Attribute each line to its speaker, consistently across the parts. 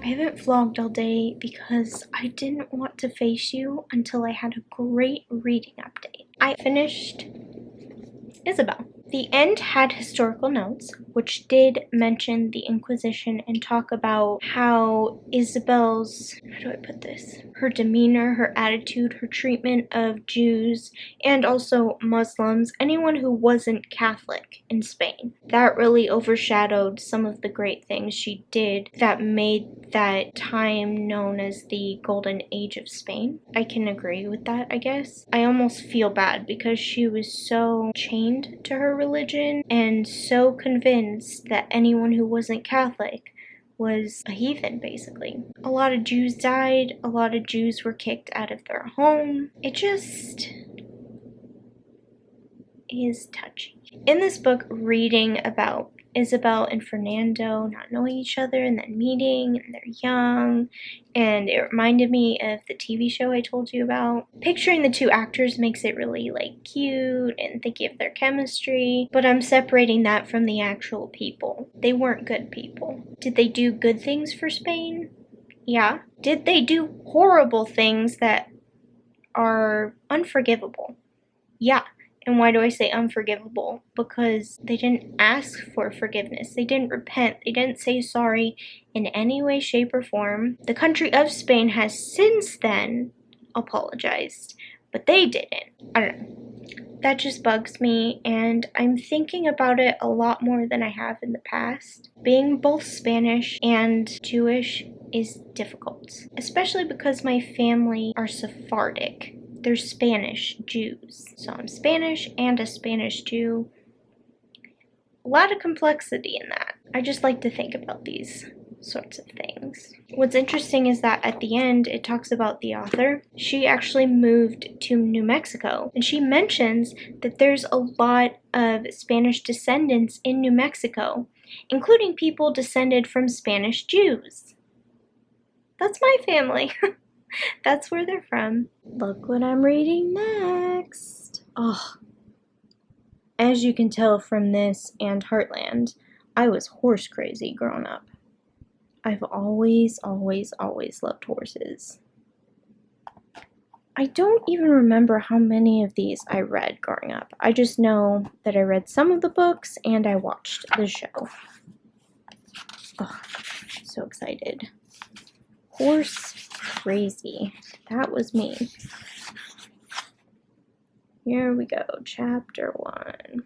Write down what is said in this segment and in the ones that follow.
Speaker 1: I haven't vlogged all day because I didn't want to face you until I had a great reading update. I finished Isabel. The end had historical notes, which did mention the Inquisition and talk about how Isabel's, how do I put this? Her demeanor, her attitude, her treatment of Jews, and also Muslims, anyone who wasn't Catholic in Spain. That really overshadowed some of the great things she did that made that time known as the Golden Age of Spain. I can agree with that, I guess. I almost feel bad because she was so chained to her religion and so convinced that anyone who wasn't Catholic was a heathen, basically. A lot of Jews died, a lot of Jews were kicked out of their home. It just is touching. In this book, reading about Isabel and Fernando not knowing each other and then meeting, and they're young, and it reminded me of the TV show I told you about. Picturing the two actors makes it really cute and thinking of their chemistry, but I'm separating that from the actual people. They weren't good people. Did they do good things for Spain? Yeah. Did they do horrible things that are unforgivable? Yeah. And why do I say unforgivable? Because they didn't ask for forgiveness. They didn't repent. They didn't say sorry in any way, shape, or form. The country of Spain has since then apologized, but they didn't. I don't know. That just bugs me, and I'm thinking about it a lot more than I have in the past. Being both Spanish and Jewish is difficult, especially because my family are Sephardic. They're Spanish Jews. So I'm Spanish and a Spanish Jew. A lot of complexity in that. I just like to think about these sorts of things. What's interesting is that at the end, it talks about the author. She actually moved to New Mexico, and she mentions that there's a lot of Spanish descendants in New Mexico, including people descended from Spanish Jews. That's my family. That's where they're from. Look what I'm reading next. Oh, as you can tell from this and Heartland, I was horse crazy growing up. I've always loved horses. I don't even remember how many of these I read growing up. I just know that I read some of the books and I watched the show. Oh, so excited. Horse crazy. That was me. Here we go. Chapter 1.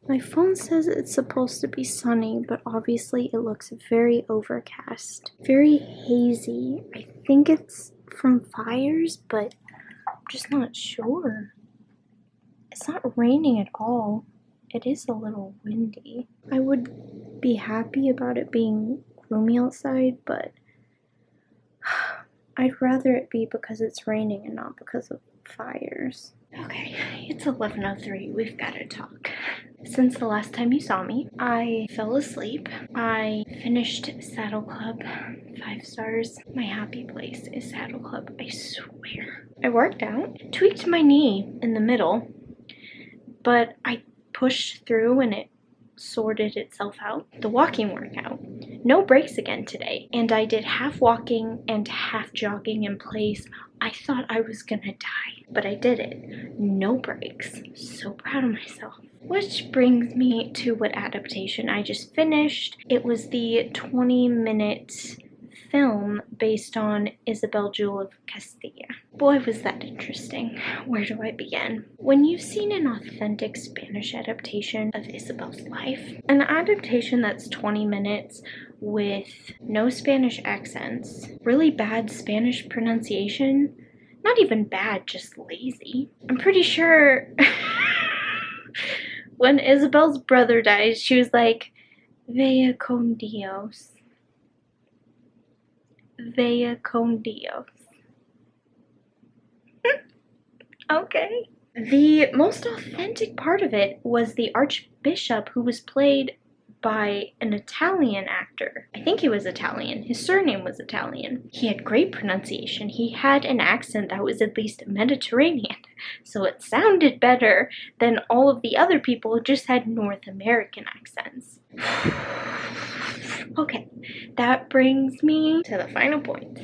Speaker 1: My phone says it's supposed to be sunny, but obviously it looks very overcast. Very hazy. I think it's from fires, but I'm just not sure. It's not raining at all. It is a little windy. I would be happy about it being gloomy outside, but I'd rather it be because it's raining and not because of fires. Okay, it's 11:03. We've got to talk. Since the last time you saw me, I fell asleep. I finished Saddle Club, 5 stars. My happy place is Saddle Club, I swear. I worked out, tweaked my knee in the middle, but I pushed through and it sorted itself out. The walking workout. No breaks again today, and I did half walking and half jogging in place. I thought I was gonna die, but I did it. No breaks. So proud of myself. Which brings me to what adaptation I just finished. It was the 20-minute film based on Isabel Jewel of Castilla. Boy, was that interesting. Where do I begin? When you've seen an authentic Spanish adaptation of Isabel's life, an adaptation that's 20 minutes with no Spanish accents, really bad Spanish pronunciation, not even bad, just lazy. I'm pretty sure when Isabel's brother dies, she was like, Vea con Dios. Vea con Dios. Okay. The most authentic part of it was the Archbishop, who was played by an Italian actor. I think he was Italian. His surname was Italian. He had great pronunciation. He had an accent that was at least Mediterranean, so it sounded better than all of the other people who just had North American accents. Okay, that brings me to the final point.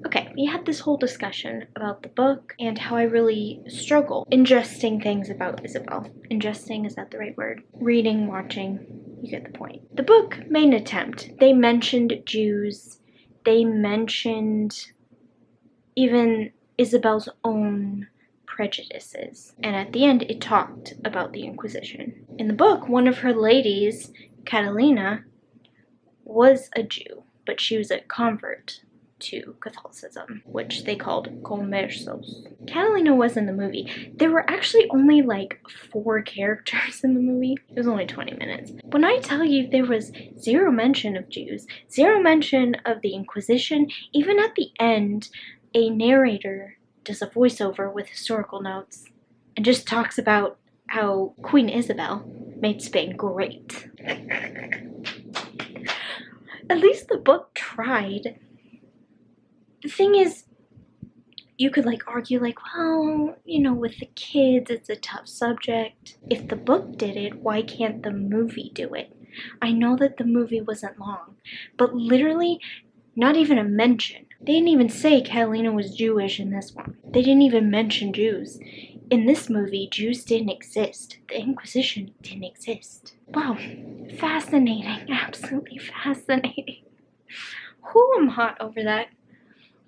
Speaker 1: Okay, we had this whole discussion about the book and how I really struggle ingesting things about Isabel. Ingesting, is that the right word? Reading, watching, you get the point. The book made an attempt. They mentioned Jews. They mentioned even Isabel's own prejudices. And at the end, it talked about the Inquisition. In the book, one of her ladies, Catalina, was a Jew, but she was a convert to Catholicism, which they called conversos. Catalina was in the movie. There were actually only like 4 characters in the movie. It was only 20 minutes. When I tell you there was zero mention of Jews, zero mention of the Inquisition, even at the end, a narrator does a voiceover with historical notes and just talks about how Queen Isabel made Spain great. At least the book tried. The thing is, you could like argue like, well, you know, with the kids, it's a tough subject. If the book did it, why can't the movie do it? I know that the movie wasn't long, but literally not even a mention. They didn't even say Catalina was Jewish in this one. They didn't even mention Jews. In this movie, Jews didn't exist. The Inquisition didn't exist. Wow, fascinating, absolutely fascinating. Whew, I'm hot over that.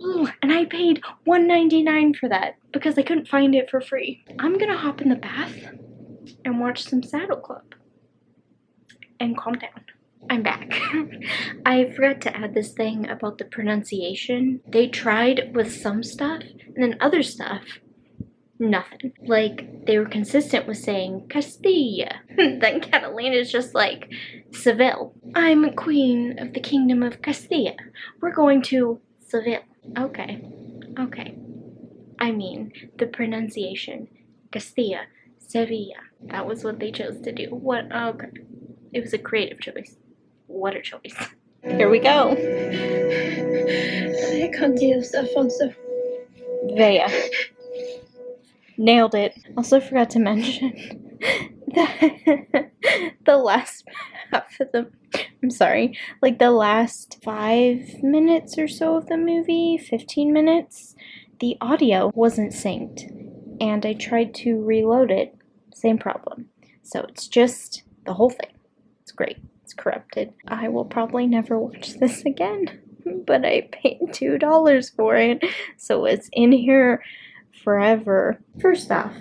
Speaker 1: Ooh, and I paid $1.99 for that because I couldn't find it for free. I'm gonna hop in the bath and watch some Saddle Club and calm down. I'm back. I forgot to add this thing about the pronunciation. They tried with some stuff, and then other stuff, nothing. Like, they were consistent with saying Castilla. Then Catalina's just like, Seville. I'm queen of the kingdom of Castilla. We're going to Seville. Okay. I mean, the pronunciation, Castilla, Sevilla. That was what they chose to do. What? Okay. It was a creative choice. What a choice. Here we go. Con Dios, Alfonso. Vea. Nailed it. Also forgot to mention that the last half of the, I'm sorry, like the last 5 minutes or so of the movie, 15 minutes, the audio wasn't synced. And I tried to reload it, same problem. So it's just the whole thing. It's great. It's corrupted. I will probably never watch this again, but I paid $2 for it, so it's in here forever. First off,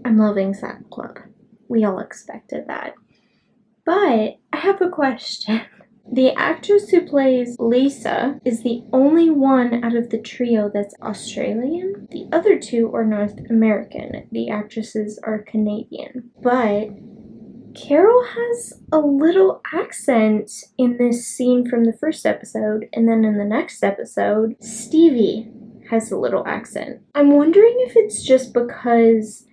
Speaker 1: I'm loving Saddle Club. We all expected that. But I have a question. The actress who plays Lisa is the only one out of the trio that's Australian. The other 2 are North American. The actresses are Canadian. But Carol has a little accent in this scene from the first episode, and then in the next episode, Stevie has a little accent. I'm wondering if it's just because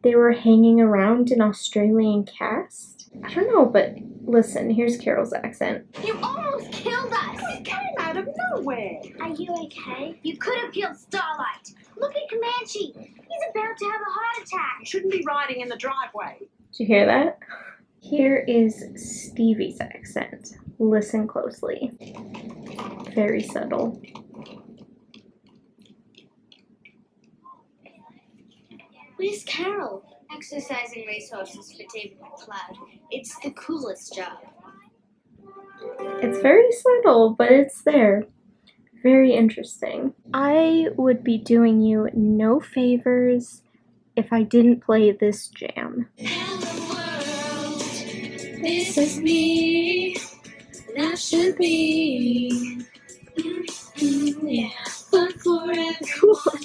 Speaker 1: they were hanging around an Australian cast? I don't know, but listen, here's Carol's accent.
Speaker 2: You almost killed us! We came out of nowhere! Are you okay? You could have killed Starlight! Look at Comanche! He's about to have a heart attack!
Speaker 3: You shouldn't be riding in the driveway.
Speaker 1: Did you hear that? Here is Stevie's accent. Listen closely. Very subtle.
Speaker 2: Where's Carol? Exercising racehorses for David McLeod. It's the coolest job.
Speaker 1: It's very subtle, but it's there. very interesting. I would be doing you no favors if I didn't play this jam.
Speaker 2: Hello world, this is me. That should be. Yeah, but for everyone.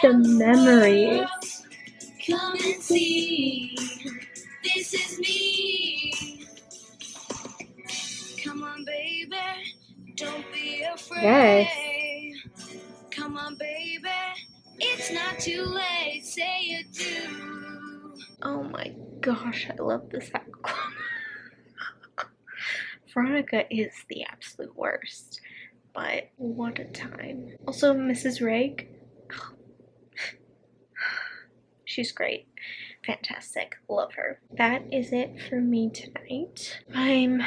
Speaker 1: The memories.
Speaker 2: Come and see. This is me. Come on, baby. Don't be afraid.
Speaker 1: Yes.
Speaker 2: Come on, baby. It's not too late. Say you do.
Speaker 1: Oh my gosh, I love this album. Veronica is the absolute worst, but what a time. Also, Mrs. Reg, she's great. Fantastic. Love her. That is it for me tonight. I'm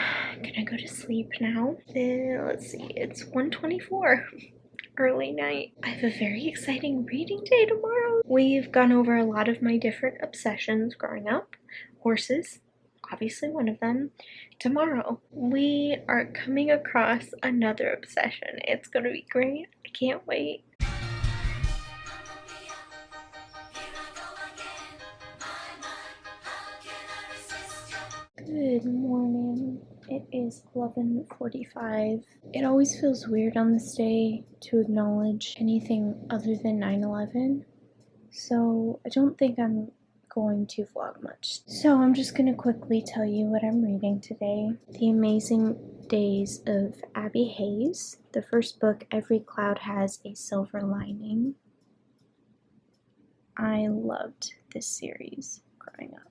Speaker 1: gonna go to sleep now. Let's see, it's 1:24. Early night. I have a very exciting reading day tomorrow. We've gone over a lot of my different obsessions growing up. Horses, obviously one of them. Tomorrow, we are coming across another obsession. It's gonna be great. I can't wait. Good morning. It is 11:45. It always feels weird on this day to acknowledge anything other than 9/11. So I don't think I'm going to vlog much. So I'm just going to quickly tell you what I'm reading today. The Amazing Days of Abby Hayes. The first book, Every Cloud Has a Silver Lining. I loved this series growing up.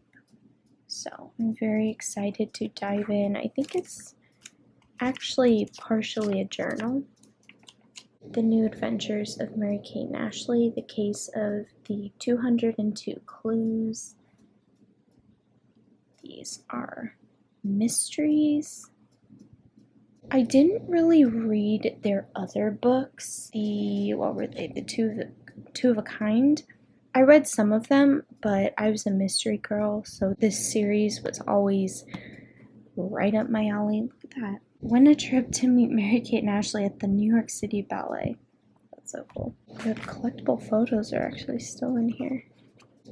Speaker 1: So I'm very excited to dive in. I think it's actually partially a journal. The New Adventures of Mary-Kate and Ashley, the case of the 202 clues. These are mysteries. I didn't really read their other books. What were they? The two of a kind. I read some of them, but I was a mystery girl, so this series was always right up my alley. Look at that. Went a trip to meet Mary-Kate and Ashley at the New York City Ballet. That's so cool. The collectible photos are actually still in here.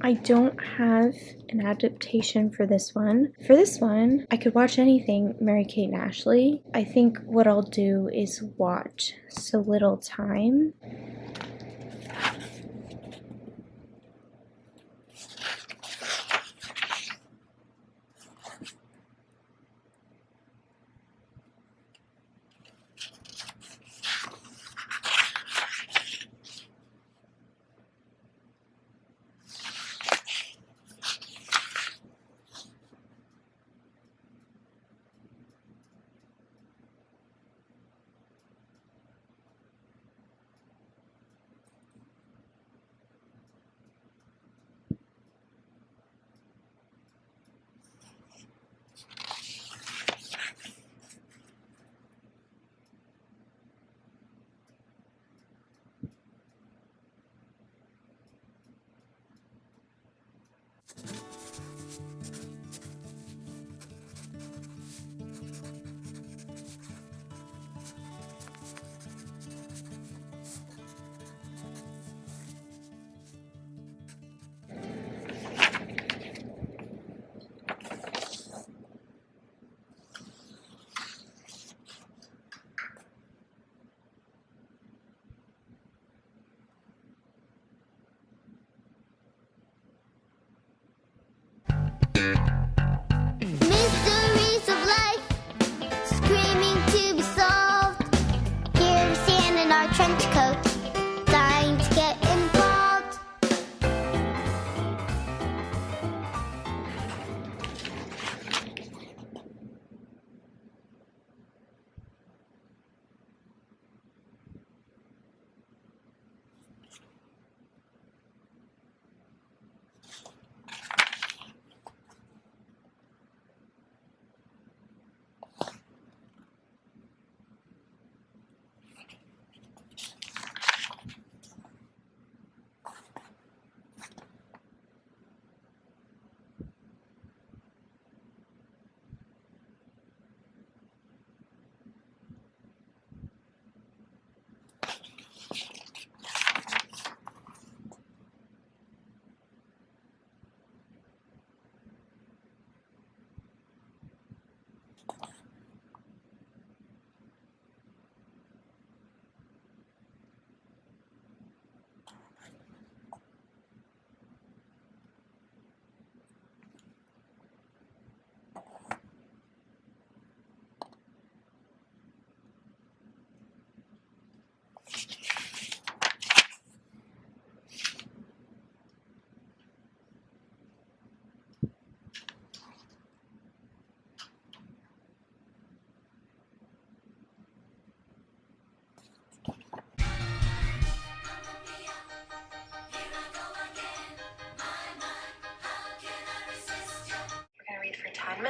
Speaker 1: I don't have an adaptation for this one. For this one, I could watch anything Mary-Kate and Ashley. I think what I'll do is watch So Little Time.
Speaker 2: Mysteries of life, screaming to be solved. Here we stand in our trench coats, dying to get involved.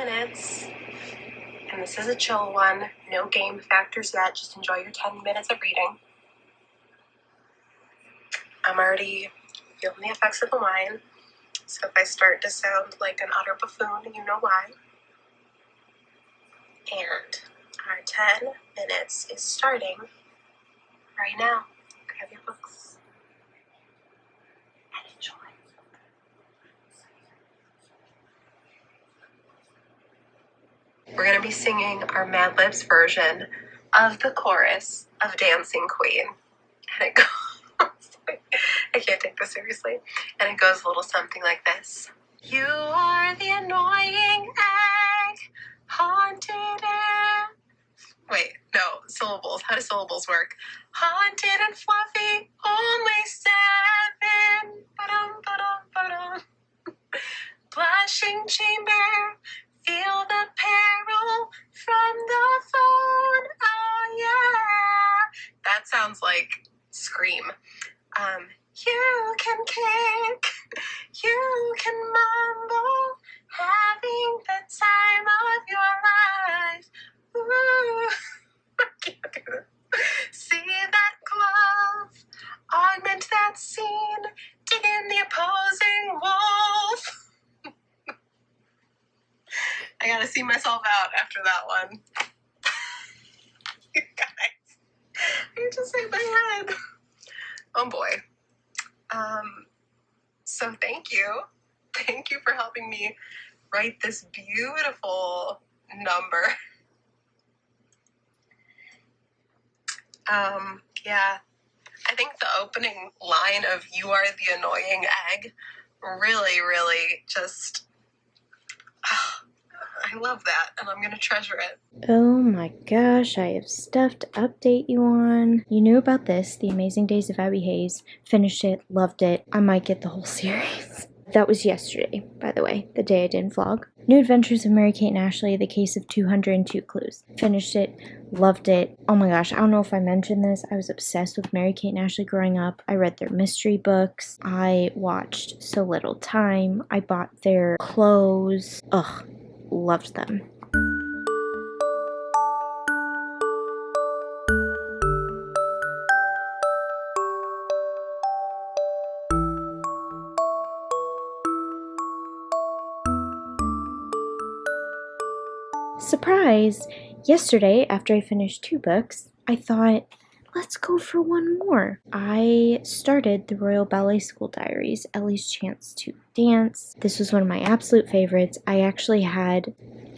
Speaker 4: minutes. And this is a chill one. No game factors yet. Just enjoy your 10 minutes of reading. I'm already feeling the effects of the wine. So if I start to sound like an utter buffoon, you know why. And our 10 minutes is starting right now. Grab your books and enjoy. We're going to be singing our Mad Libs version of the chorus of Dancing Queen. And it goes, I can't take this seriously. And it goes a little something like this. You are the annoying egg, haunted and... Wait, no, syllables. How do syllables work? Haunted and fluffy, only 7. Ba-dum, ba-dum, ba-dum. Blushing chamber, feel the peril from the phone. Oh, yeah. That sounds like Scream. You can kick, you can mumble, having the time of your life. Ooh, I can't do this. See that glove, augment that scene, dig in the opposing wolf. I gotta see myself out after that one. You guys, I just hit my head. Oh boy. So thank you. Thank you for helping me write this beautiful number. Yeah. I think the opening line of "You are the annoying egg" really just... I love that, and I'm gonna treasure it.
Speaker 1: Oh my gosh, I have stuff to update you on. You knew about this, The Amazing Days of Abby Hayes. Finished it, loved it. I might get the whole series. That was yesterday, by the way, the day I didn't vlog. New Adventures of Mary-Kate and Ashley, The Case of 202 Clues. Finished it, loved it. Oh my gosh, I don't know if I mentioned this. I was obsessed with Mary-Kate and Ashley growing up. I read their mystery books. I watched So Little Time. I bought their clothes. Ugh, loved them. Surprise! Yesterday, after I finished 2 books, I thought, let's go for one more. I started the Royal Ballet School Diaries, Ellie's Chance to Dance. This was one of my absolute favorites. I actually had,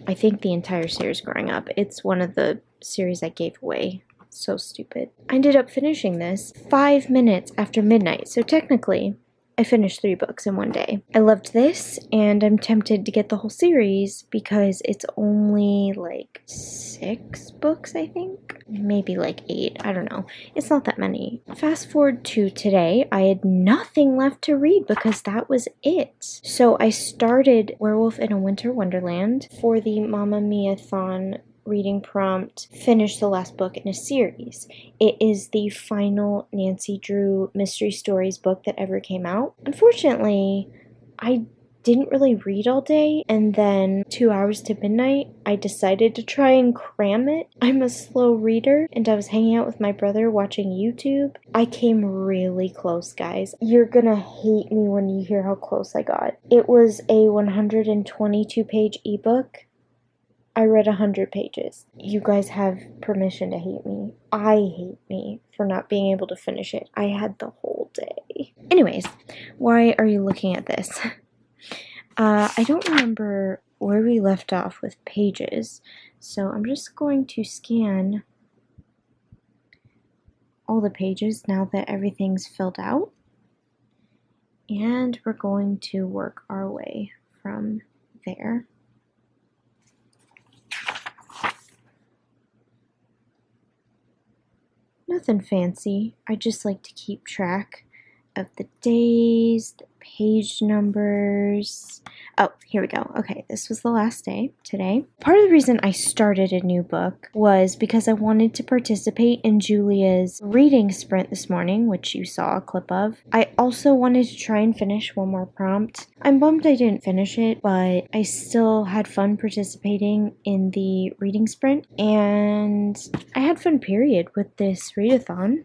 Speaker 1: I think, the entire series growing up. It's one of the series I gave away. So stupid. I ended up finishing this 5 minutes after midnight, so technically, I finished 3 books in one day. I loved this, and I'm tempted to get the whole series because it's only like 6 books, I think. Maybe like 8, I don't know. It's not that many. Fast forward to today, I had nothing left to read because that was it. So I started Werewolf in a Winter Wonderland for the MammaMiaThon reading prompt, finish the last book in a series. It is the final Nancy Drew Mystery Stories book that ever came out. Unfortunately, I didn't really read all day, and then 2 hours to midnight, I decided to try and cram it. I'm a slow reader, and I was hanging out with my brother watching YouTube. I came really close, guys. You're gonna hate me when you hear how close I got. It was a 122-page ebook. I read 100 pages. You guys have permission to hate me. I hate me for not being able to finish it. I had the whole day. Anyways, why are you looking at this? I don't remember where we left off with pages, so I'm just going to scan all the pages now that everything's filled out. And we're going to work our way from there. Nothing fancy. I just like to keep track of the days, the page numbers. Oh, here we go. Okay, this was the last day today. Part of the reason I started a new book was because I wanted to participate in Julia's reading sprint this morning, which you saw a clip of. I also wanted to try and finish one more prompt. I'm bummed I didn't finish it, but I still had fun participating in the reading sprint, and I had fun, period, with this readathon.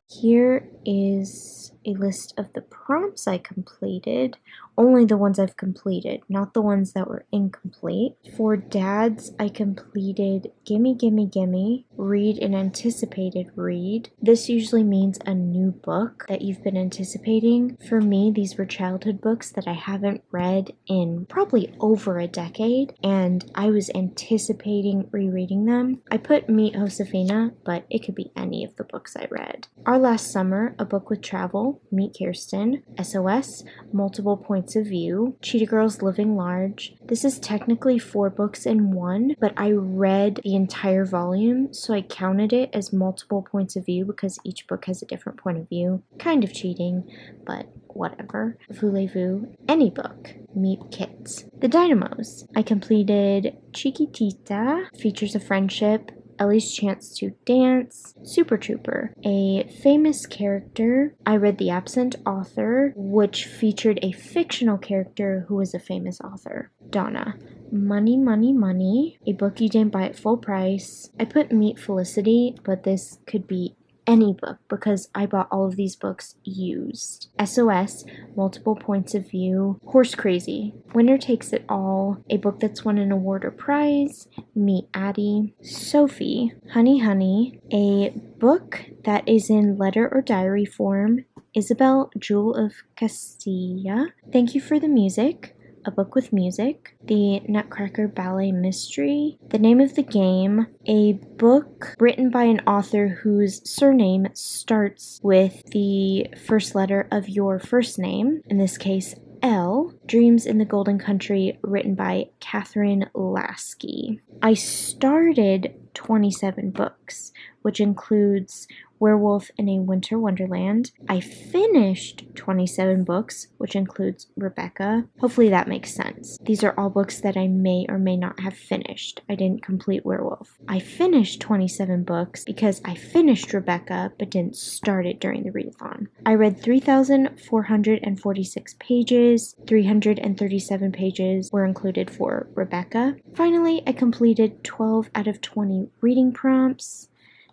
Speaker 1: Here is a list of the prompts I completed, only the ones I've completed, not the ones that were incomplete. For dads, I completed Gimme Gimme Gimme, read an anticipated read. This usually means a new book that you've been anticipating. For me, these were childhood books that I haven't read in probably over a decade, and I was anticipating rereading them. I put Meet Josefina, but it could be any of the books I read. Our Last Summer, A Book with Travel, Meet Kirsten, SOS, Multiple Points of View, Cheetah Girls Living Large. This is technically 4 books in one, but I read the entire volume, so I counted it as multiple points of view because each book has a different point of view. Kind of cheating, but whatever. Voulez-vous, any book. Meet Kits. The Dynamos. I completed Chiquitita, Features of Friendship, Ellie's Chance to Dance, Super Trooper, a famous character. I read The Absent Author, which featured a fictional character who was a famous author, Donna. Money, Money, Money, a book you didn't buy at full price. I put Meet Felicity, but this could be any book because I bought all of these books used. SOS, Multiple Points of View, Horse Crazy, Winner Takes It All, a book that's won an award or prize. Meet Addie. Sophie, Honey Honey, a book that is in letter or diary form. Isabel, Jewel of Castilla, Thank You for the Music, a book with music. The Nutcracker Ballet Mystery, The Name of the Game, a book written by an author whose surname starts with the first letter of your first name, in this case L. Dreams in the Golden Country, written by Catherine Lasky. I started 27 books, which includes Werewolf in a Winter Wonderland. I finished 27 books, which includes Rebecca. Hopefully that makes sense. These are all books that I may or may not have finished. I didn't complete Werewolf. I finished 27 books because I finished Rebecca but didn't start it during the readathon. I read 3,446 pages. 337 pages were included for Rebecca. Finally, I completed 12 out of 20 reading prompts.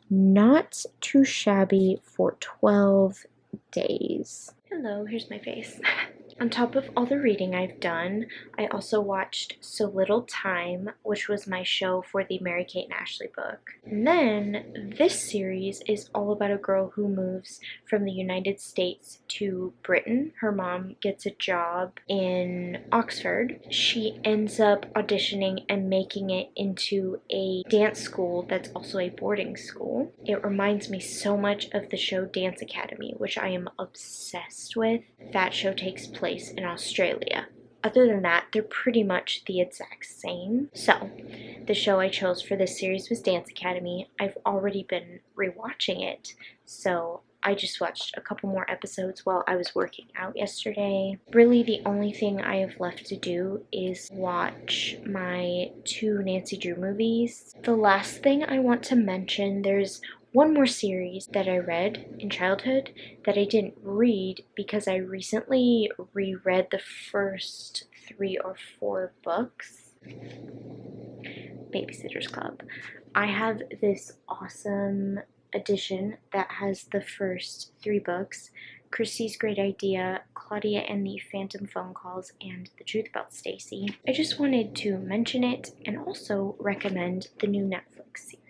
Speaker 1: Not too shabby for 12 days. Hello, here's my face. On top of all the reading I've done, I also watched So Little Time, which was my show for the Mary-Kate and Ashley book. And then this series is all about a girl who moves from the United States to Britain. Her mom gets a job in Oxford. She ends up auditioning and making it into a dance school that's also a boarding school. It reminds me so much of the show Dance Academy, which I am obsessed with. That show takes place in Australia. Other than that, they're pretty much the exact same. So, the show I chose for this series was Dance Academy. I've already been rewatching it, so I just watched a couple more episodes while I was working out yesterday. Really, the only thing I have left to do is watch my 2 Nancy Drew movies. The last thing I want to mention, there's one more series that I read in childhood that I didn't read because I recently reread the first 3 or 4 books. Babysitter's Club. I have this awesome edition that has the first 3 books: Christy's Great Idea, Claudia and the Phantom Phone Calls, and The Truth About Stacy. I just wanted to mention it and also recommend the new Netflix series.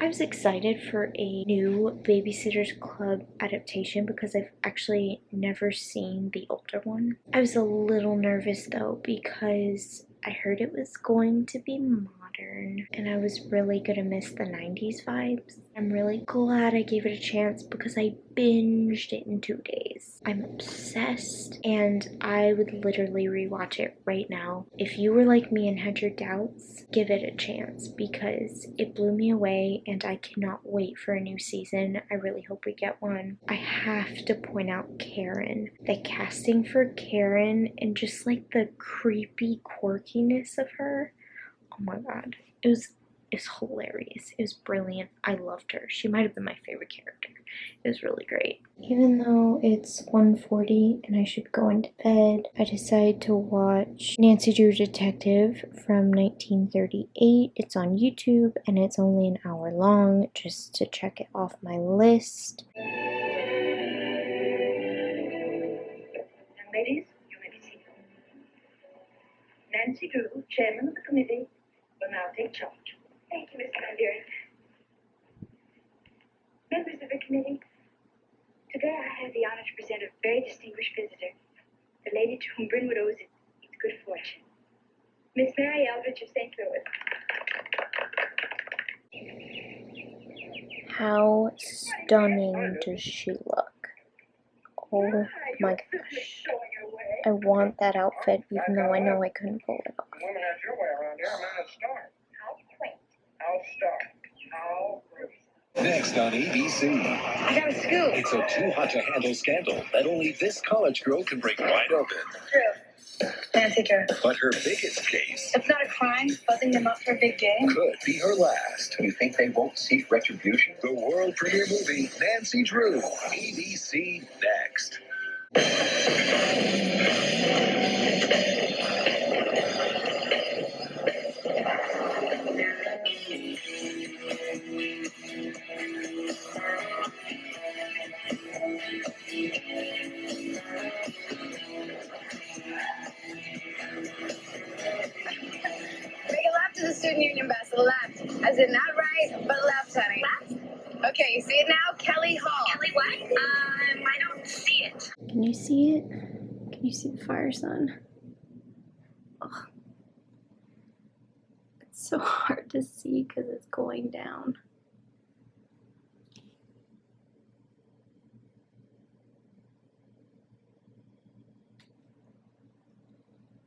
Speaker 1: I was excited for a new Babysitter's Club adaptation because I've actually never seen the older one. I was a little nervous though because I heard it was going to be modern and I was really gonna miss the 90s vibes. I'm really glad I gave it a chance because I binged it in 2 days. I'm obsessed and I would literally rewatch it right now. If you were like me and had your doubts, give it a chance because it blew me away and I cannot wait for a new season. I really hope we get one. I have to point out Karen. The casting for Karen and just like the creepy quirkiness of her. Oh my god. It's hilarious. It was brilliant. I loved her. She might have been my favorite character. It was really great. Even though it's 1:40 and I should go into bed, I decided to watch Nancy Drew Detective from 1938. It's on YouTube and it's only an hour long just to check it off my list.
Speaker 5: Ladies, you may be seated. Nancy Drew, Chairman of the Committee, will now take charge. Thank you, Mr. Van Buren. Members of the committee, today I have the honor to present a very distinguished visitor, the lady to whom Brynwood owes its good fortune, Miss Mary Eldridge of St. Louis.
Speaker 1: How stunning does she look? Oh my gosh. I want that outfit even though I know I couldn't pull it off.
Speaker 6: Women have your way around here, men at start.
Speaker 5: How quaint.
Speaker 6: How stark. How rude.
Speaker 7: Next on ABC.
Speaker 5: I got a scoop.
Speaker 7: It's a too hot to handle scandal that only this college girl can break wide open.
Speaker 5: Drew. Nancy Drew.
Speaker 7: But her biggest case
Speaker 5: It's not a crime, buzzing them up for a big game.
Speaker 7: could be her last.
Speaker 8: You think they won't seek retribution?
Speaker 7: The world premiere movie, Nancy Drew. ABC next.
Speaker 9: Make a left to the student union bus. Left. As in not right, but left, honey. Left? Okay, you see it now? Kelly Hall. Kelly what? I don't see it.
Speaker 1: Can you see it? Can you see the fire sun? Ugh. It's so hard to see because it's going down.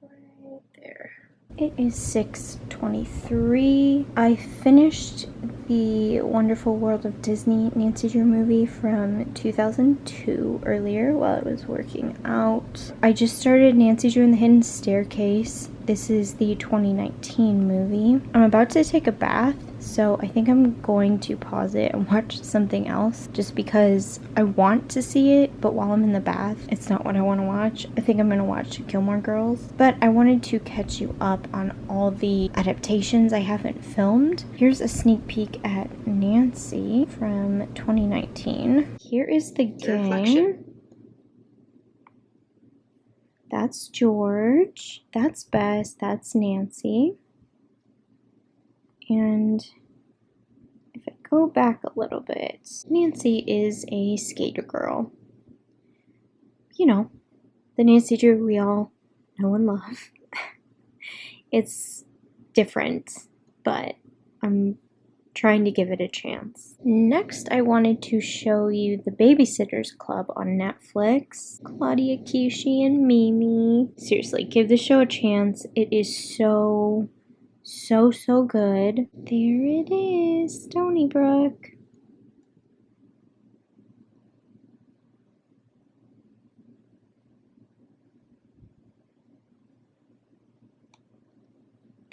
Speaker 1: Right there. It is 6:23. I finished the Wonderful World of Disney Nancy Drew movie from 2002 earlier while I was working out. I just started Nancy Drew and the Hidden Staircase. This is the 2019 movie. I'm about to take a bath, so I think I'm going to pause it and watch something else just because I want to see it, but while I'm in the bath, it's not what I want to watch. I think I'm going to watch Gilmore Girls, but I wanted to catch you up on all the adaptations I haven't filmed. Here's a sneak peek at Nancy from 2019. Here is the gang. That's George, that's Bess, that's Nancy. And if I go back a little bit, Nancy is a skater girl. You know, the Nancy Drew we all know and love. It's different, but I'm trying to give it a chance. Next, I wanted to show you The Babysitter's Club on Netflix. Claudia, Kishi, and Mimi. Seriously, give the show a chance. It is so good. There it is, Stony Brook.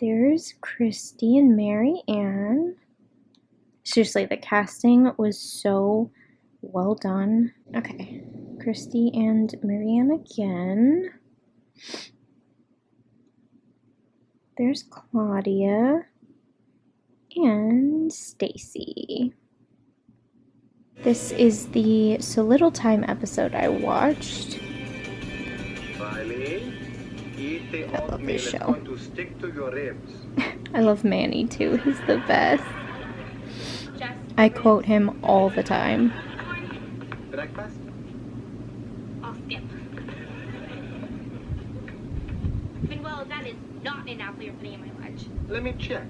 Speaker 1: There's Christy and Mary Ann. Seriously, the casting was so well done. Okay, Christy and Mary Ann again. There's Claudia and Stacy. This is the So Little Time episode I watched.
Speaker 6: Riley, eat the
Speaker 1: I love
Speaker 6: oatmeal.
Speaker 1: this
Speaker 6: It's
Speaker 1: show.
Speaker 6: going to stick to your ribs.
Speaker 1: I love Manny too, he's the best. I quote him all the time.
Speaker 6: Breakfast?
Speaker 10: Off dip. Well, that is not enough for your penny in my lunch.
Speaker 6: Let me check.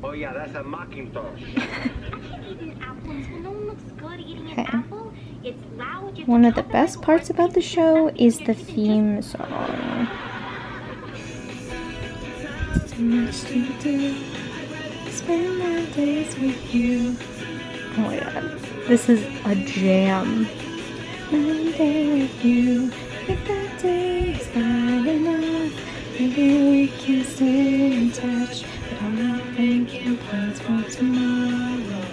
Speaker 6: Oh yeah, that's a Macintosh.
Speaker 1: Okay. One of the best parts about the show is the theme song. So much to do, spend my days with you. Oh my god, this is a jam. My day with you, if that day is not enough, maybe we can stay in touch, but I'm not thinking plans for tomorrow.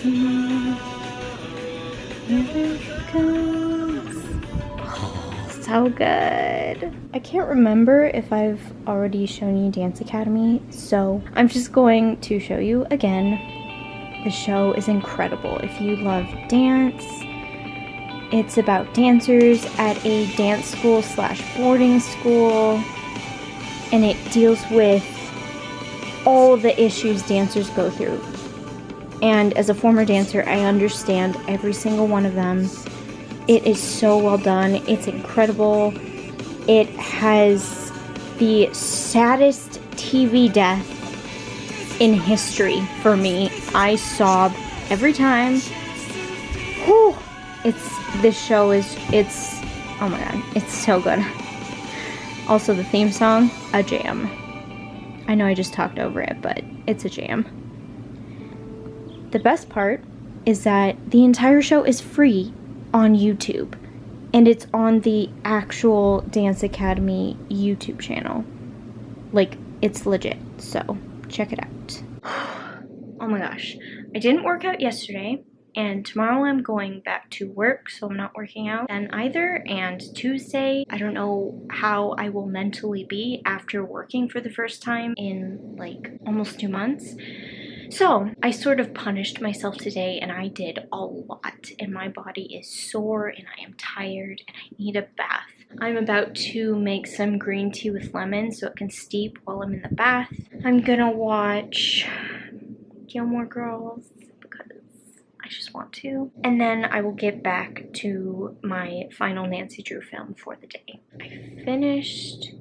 Speaker 1: Tomorrow, whenever it comes. Oh, so good. I can't remember if I've already shown you Dance Academy, so I'm just going to show you again. The show is incredible. If you love dance, it's about dancers at a dance school / boarding school, and it deals with all the issues dancers go through. And as a former dancer, I understand every single one of them. It is so well done. It's incredible. It has the saddest TV death in history for me. I sob every time. Whew. Oh my god, it's so good. Also, the theme song, a jam. I know I just talked over it, but it's a jam. The best part is that the entire show is free on YouTube, and it's on the actual Dance Academy YouTube channel. Like, it's legit, so check it out. Oh my gosh, I didn't work out yesterday, and tomorrow I'm going back to work, so I'm not working out then either. And Tuesday, I don't know how I will mentally be after working for the first time in like almost 2 months. So I sort of punished myself today, and I did a lot, and my body is sore and I am tired and I need a bath. I'm about to make some green tea with lemon so it can steep while I'm in the bath. I'm gonna watch Gilmore Girls because I just want to. And then I will get back to my final Nancy Drew film for the day. I finished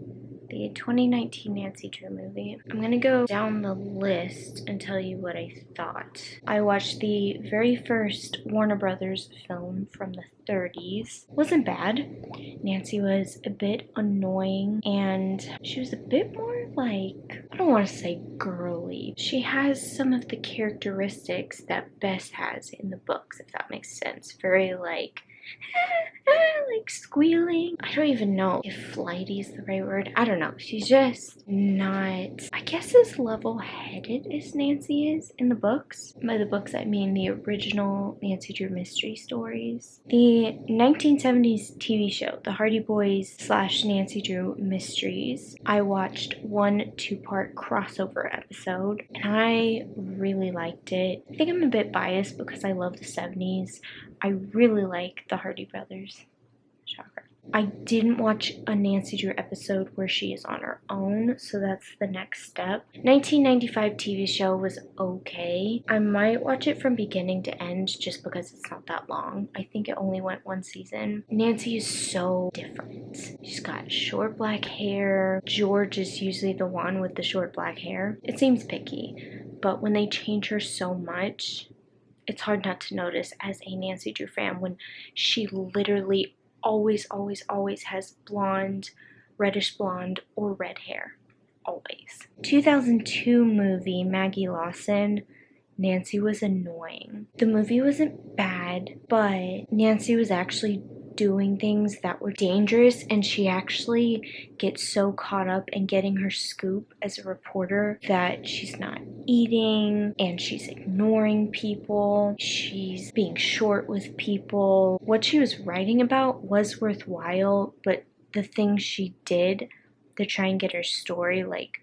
Speaker 1: the 2019 Nancy Drew movie. I'm gonna go down the list and tell you what I thought. I watched the very first Warner Brothers film from the 30s. Wasn't bad. Nancy was a bit annoying, and she was a bit more like, I don't want to say girly. She has some of the characteristics that Bess has in the books, if that makes sense. Very like squealing. I don't even know if flighty is the right word. I don't know. She's just not, I guess, as level-headed as Nancy is in the books. By the books, I mean the original Nancy Drew mystery stories. The 1970s TV show, The Hardy Boys / Nancy Drew Mysteries, I watched one 2-part crossover episode, and I really liked it. I think I'm a bit biased because I love the 70s. I really like the Hardy Brothers. Shocker. I didn't watch a Nancy Drew episode where she is on her own, so that's the next step. 1995 TV show was okay. I might watch it from beginning to end just because it's not that long. I think it only went 1 season. Nancy is so different. She's got short black hair. George is usually the one with the short black hair. It seems picky, but when they change her so much, it's hard not to notice as a Nancy Drew fan when she literally always has blonde, reddish blonde, or red hair. Always. 2002 movie, Maggie Lawson, Nancy was annoying. The movie wasn't bad, but Nancy was actually doing things that were dangerous, and she actually gets so caught up in getting her scoop as a reporter that she's not eating, and she's ignoring people, she's being short with people. What she was writing about was worthwhile, but the things she did to try and get her story, like,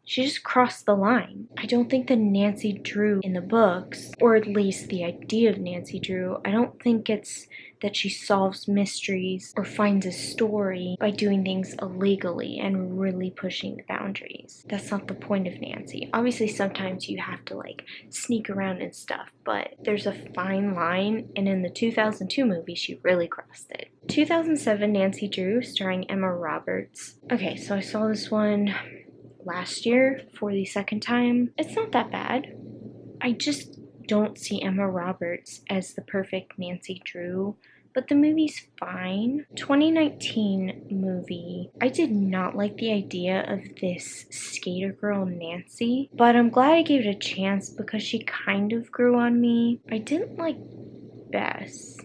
Speaker 1: she just crossed the line. I don't think the Nancy Drew in the books, or at least the idea of Nancy Drew, I don't think it's that she solves mysteries or finds a story by doing things illegally and really pushing the boundaries. That's not the point of Nancy. Obviously, sometimes you have to like sneak around and stuff, but there's a fine line, and in the 2002 movie, she really crossed it. 2007 Nancy Drew, starring Emma Roberts. Okay, so I saw this one last year for the second time. It's not that bad. I just don't see Emma Roberts as the perfect Nancy Drew, but the movie's fine. 2019 movie. I did not like the idea of this skater girl Nancy, but I'm glad I gave it a chance because she kind of grew on me. I didn't like Bess.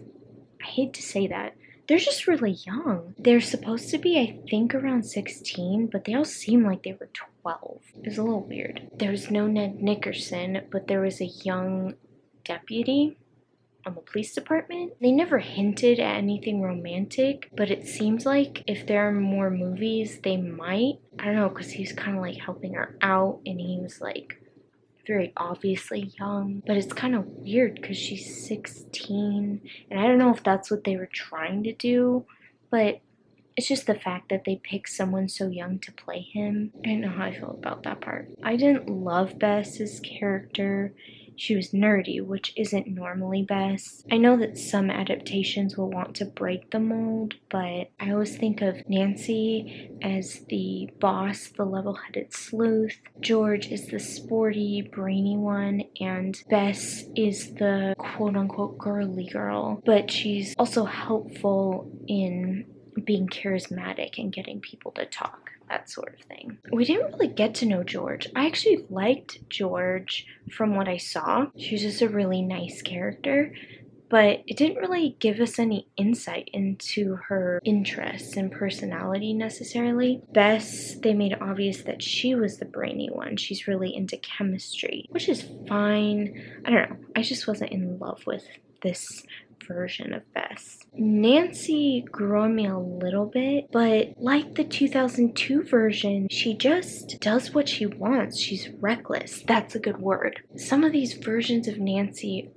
Speaker 1: I hate to say that. They're just really young. They're supposed to be, I think, around 16, but they all seem like they were 12. It was a little weird. There was no Ned Nickerson, but there was a young deputy on the police department. They never hinted at anything romantic, but it seems like if there are more movies, they might. I don't know, because he was kind of like helping her out, and he was like very obviously young, but it's kind of weird because she's 16, and I don't know if that's what they were trying to do, but it's just the fact that they picked someone so young to play him. I don't know how I feel about that part. I didn't love Bess's character. She was nerdy, which isn't normally Bess. I know that some adaptations will want to break the mold, but I always think of Nancy as the boss, the level-headed sleuth. George is the sporty, brainy one, and Bess is the quote-unquote girly girl, but she's also helpful in being charismatic and getting people to talk. That sort of thing. We didn't really get to know George. I actually liked George from what I saw. She was just a really nice character, but it didn't really give us any insight into her interests and personality necessarily. Bess, they made it obvious that she was the brainy one. She's really into chemistry, which is fine. I don't know. I just wasn't in love with this version of Bess. Nancy grew on me a little bit, but like the 2002 version, she just does what she wants. She's reckless. That's a good word. Some of these versions of Nancy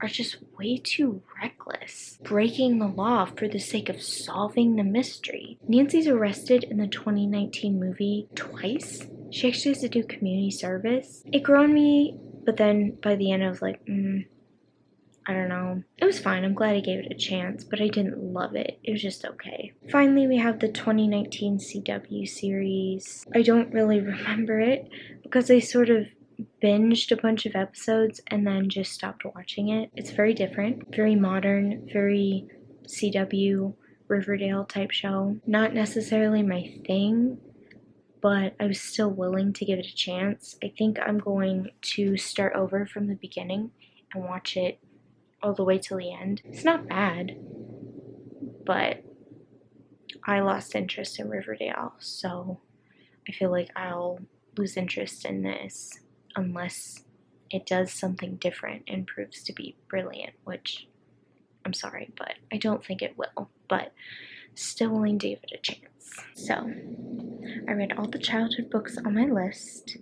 Speaker 1: are just way too reckless, breaking the law for the sake of solving the mystery. Nancy's arrested in the 2019 movie twice. She actually has to do community service. It grew on me, but then by the end I was like, I don't know. It was fine. I'm glad I gave it a chance, but I didn't love it. It was just okay. Finally, we have the 2019 CW series. I don't really remember it because I sort of binged a bunch of episodes and then just stopped watching it. It's very different, very modern, very CW, Riverdale type show. Not necessarily my thing, but I was still willing to give it a chance. I think I'm going to start over from the beginning and watch it all the way till the end. It's not bad, but I lost interest in Riverdale, so I feel like I'll lose interest in this unless it does something different and proves to be brilliant, which I'm sorry, but I don't think it will, but still willing to give it a chance. So, I read all the childhood books on my list.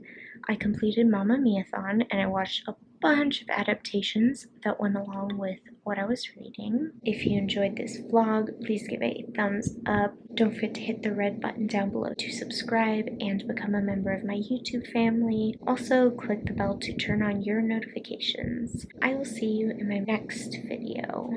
Speaker 1: I completed MammaMiaThon, and I watched a bunch of adaptations that went along with what I was reading. If you enjoyed this vlog, please give it a thumbs up. Don't forget to hit the red button down below to subscribe and become a member of my YouTube family. Also, click the bell to turn on your notifications. I will see you in my next video.